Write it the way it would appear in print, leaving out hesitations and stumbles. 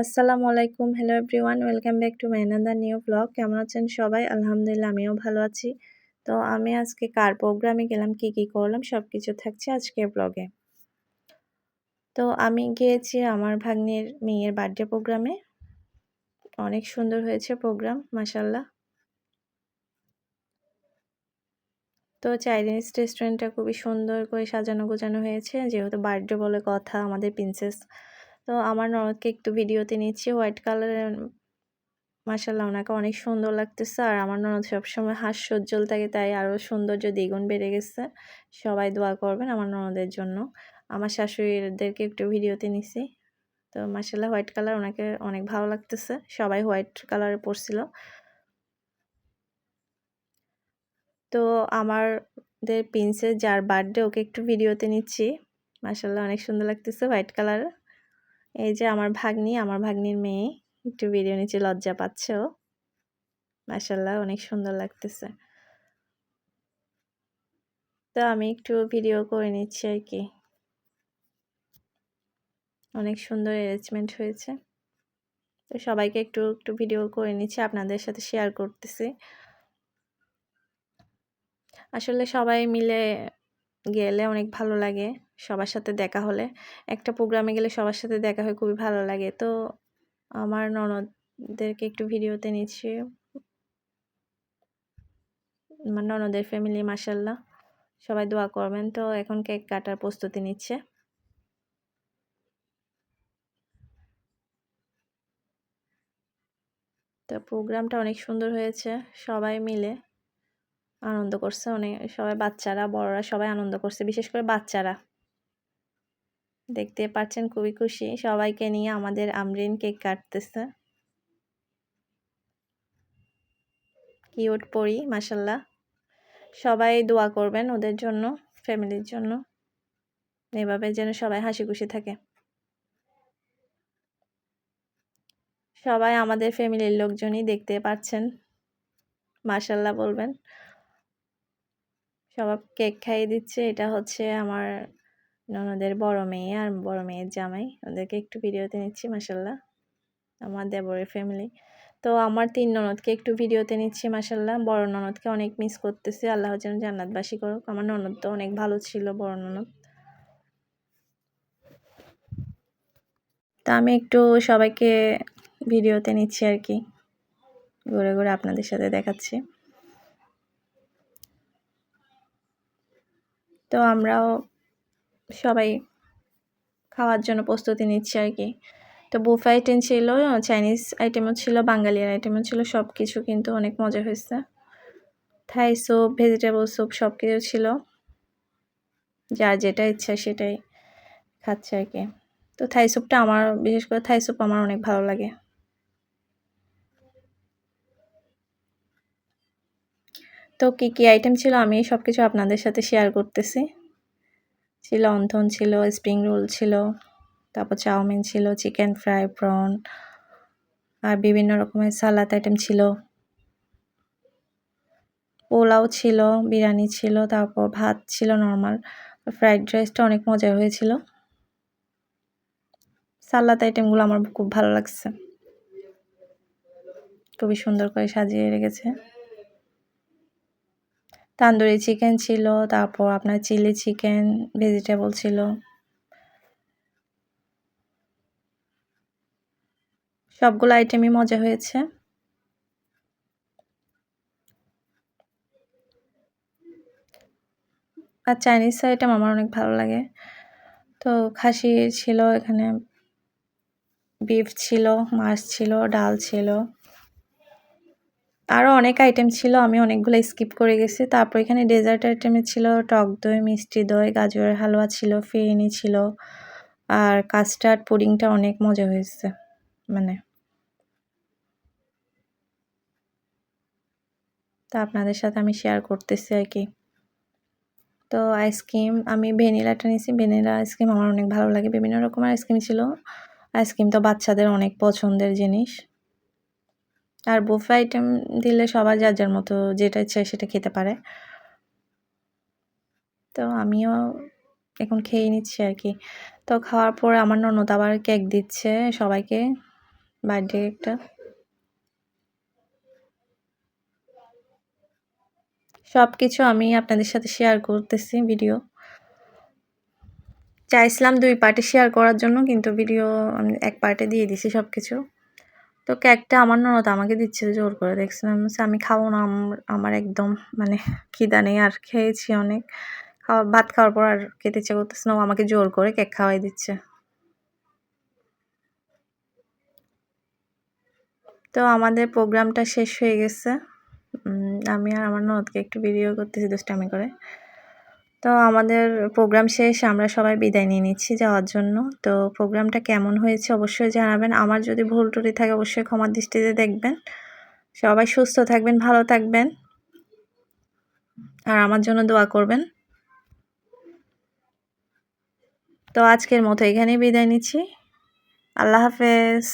আসসালামু আলাইকুম। Hello everyone, welcome back to my another new blog. কেমন আছেন সবাই? আলহামদুলিল্লাহ আমিও ভালো আছি। তো আমি আজকে কার প্রোগ্রামে গেলাম, কি করলাম সবকিছু থাকছে আজকের ব্লগে। তো আমি গিয়েছি আমার ভাগ্নির মেয়ের বার্থডে প্রোগ্রামে। অনেক সুন্দর হয়েছে প্রোগ্রাম মাশাআল্লাহ। তো চাইনিজ রেস্টুরেন্টটা খুবই সুন্দর করে সাজানো গোছানো হয়েছে। যেহেতু বার্থডে বলে কথা আমাদের প্রিন্সেস। তো আমার ননদকে একটু ভিডিওতে নিচ্ছি হোয়াইট কালারের মাশাআল্লাহ উনাকে অনেক সুন্দর লাগতেছে। আর আমার ননদ সবসময় হাস্যোজ্জ্বল থাকে, তাই আরও সৌন্দর্য দ্বিগুণ বেড়ে গেছে। সবাই দোয়া করবেন আমার ননদের জন্য। আমার শাশুড়িদেরকে একটু ভিডিওতে নিছি। তো মাশাআল্লাহ হোয়াইট কালার উনাকে অনেক ভালো লাগতেছে। সবাই হোয়াইট কালারে পড়ছিল। তো আমাদের প্রিন্সেস যার বার্থডে ওকে একটু ভিডিওতে নিচ্ছি। মাশাআল্লাহ অনেক সুন্দর লাগতেছে হোয়াইট কালার। এই যে আমার ভাগ্নি, আমার ভাগ্নির মেয়ে একটু ভিডিও নিচ্ছে, লজ্জা পাচ্ছে ও। মাশাআল্লাহ অনেক সুন্দর লাগতেছে। তো আমি একটু ভিডিও করে নিচ্ছি আরকি। অনেক সুন্দর অ্যারেঞ্জমেন্ট হয়েছে। তো সবাইকে একটু ভিডিও করে নিচ্ছি, আপনাদের সাথে শেয়ার করতেছি। আসলে সবাই মিলে গেলে অনেক ভালো লাগে। সবার সাথে দেখা হলে। একটা প্রোগ্রামে গেলে সবার সাথে দেখা হয় খুবই ভালো লাগে। তো আমার ননদদেরকে একটু ভিডিওতে নিচ্ছি। আমার ননদের ফ্যামিলি মাশাআল্লাহ। সবাই দোয়া করবেন। তো এখন কেক কাটার প্রস্তুতি নিচ্ছে। তো প্রোগ্রামটা অনেক সুন্দর হয়েছে। সবাই মিলে আনন্দ করছে অনেক, সবাই বাচ্চারা, বড়রা সবাই আনন্দ করছে। বিশেষ করে বাচ্চারা। দেখতে পাচ্ছেন খুবই খুশি। সবাইকে নিয়ে আমাদের আমরিন কেক কাটতেছে। কিউট পরি মাশাআল্লাহ। সবাই দোয়া করবেন ওদের জন্য, ফ্যামিলির জন্য। এভাবে যেন সবাই হাসিখুশি থাকে। সবাই আমাদের ফ্যামিলির লোকজনই, দেখতে পাচ্ছেন। মাশাআল্লাহ বলবেন। সবাই কেক খাইয়ে দিচ্ছে। এটা হচ্ছে আমার ননদের বড় মেয়ে আর বড় মেয়ের জামাই। ওদেরকে একটু ভিডিওতে নিচ্ছি মাশাআল্লাহ। আমার দেবরের ফ্যামিলি। তো আমার ৩ ননদকে একটু ভিডিওতে নিচ্ছি মাশাআল্লাহ। বড় ননদকে অনেক মিস করতেছি। আল্লাহ যেন জান্নাতবাসী করুক। আমার ননদ তো অনেক ভালো ছিল, বড় ননদ। তো আমি একটু সবাইকে ভিডিওতে নিচ্ছি আরকি। ঘুরে আপনাদের সাথে দেখাচ্ছি। তো আমরাও সবাই খাওয়ার জন্য প্রস্তুতি নিচ্ছি আরকি। তো বুফে আইটেম ছিল, চাইনিজ আইটেমও ছিল, বাঙালির আইটেমও ছিল। সবকিছু কিন্তু অনেক মজা হয়েছে। থাই স্যুপ, ভেজিটেবল স্যুপ সবকিছু ছিল। যার যেটা ইচ্ছা সেটাই খাচ্ছে আরকি। তো থাই স্যুপটা আমার, বিশেষ করে থাই স্যুপ আমার অনেক ভালো লাগে। তো কি আইটেম ছিল আমি সবকিছু আপনাদের সাথে শেয়ার করতেছি। ছিল অন্থন ছিল, স্প্রিং রোল ছিল, তারপর চাউমিন ছিল, চিকেন ফ্রাই, প্রন আর বিভিন্ন রকমের সালাদ আইটেম ছিল। পোলাও ছিল, বিরিয়ানি ছিল, তারপর ভাত ছিল নরমাল। ফ্রাইড রাইসটা অনেক মজা হয়েছিল। সালাদ আইটেমগুলো আমার খুব ভালো লাগছে। খুবই সুন্দর করে সাজিয়ে রেখেছে। তান্দুরি চিকেন ছিল, তারপর আপনার চিলি চিকেন, ভেজিটেবল ছিল। সবগুলো আইটেমই মজা হয়েছে। আর চাইনিজ আইটেম আমার অনেক ভালো লাগে। তো খাসি ছিল এখানে, বিফ ছিল, মাছ ছিল, ডাল ছিল। আরও অনেক আইটেম ছিল, আমি অনেকগুলো স্কিপ করে গেছি। তারপর এখানে ডেজার্ট আইটেমে ছিল টক দই, মিষ্টি দই, গাজরের হালুয়া ছিল, ফিরনি ছিল। আর কাস্টার্ড পুডিংটা অনেক মজা হয়েছে। মানে তা আপনাদের সাথে আমি শেয়ার করতেছি আরকি। তো আইসক্রিম আমি ভ্যানিলাটা নিয়েছি। ভ্যানিলা আইসক্রিম আমার অনেক ভালো লাগে। বিভিন্ন রকমের আইসক্রিম ছিল। আইসক্রিম তো বাচ্চাদের অনেক পছন্দের জিনিস। আর বুফে আইটেম দিলে সবাই যার মতো যেটা ইচ্ছা সেটা খেতে পারে। তো আমিও এখন খেয়ে নিচ্ছি আরকি। তো খাওয়ার পরে আমার ননদ আবার কেক দিচ্ছে সবাইকে। বার্থডে কেকটা। সবকিছু আমি আপনাদের সাথে শেয়ার করতেছি ভিডিও। চাইছিলাম 2 পার্টে শেয়ার করার জন্য, কিন্তু ভিডিও আমি 1 পার্টে দিয়ে দিছি সবকিছু। তো কেকটা আমার ননদ আমাকে দিচ্ছে জোর করে, দেখছিলাম আমি খাবো না, আমার একদম মানে খিদা নেই, আর খেয়েছি অনেক। ভাত খাওয়ার পর আর খেতে ইচ্ছা করতেছে না, ও আমাকে জোর করে কেক খাওয়াই দিচ্ছে। তো আমাদের প্রোগ্রামটা শেষ হয়ে গেছে। আমি আর আমার ননদকে একটু ভিডিও করতেছি দুষ্টামি করে। তো আমাদের প্রোগ্রাম শেষ, আমরা সবাই বিদায় নিয়ে নিচ্ছি যাওয়ার জন্য। তো প্রোগ্রামটা কেমন হয়েছে অবশ্যই জানাবেন। আমার যদি ভুল ত্রুটি থাকে অবশ্যই ক্ষমার দৃষ্টিতে দেখবেন। সবাই সুস্থ থাকবেন, ভালো থাকবেন। আর আমার জন্য দোয়া করবেন। তো আজকের মতো এখানেই বিদায় নিচ্ছি। আল্লাহ হাফেজ।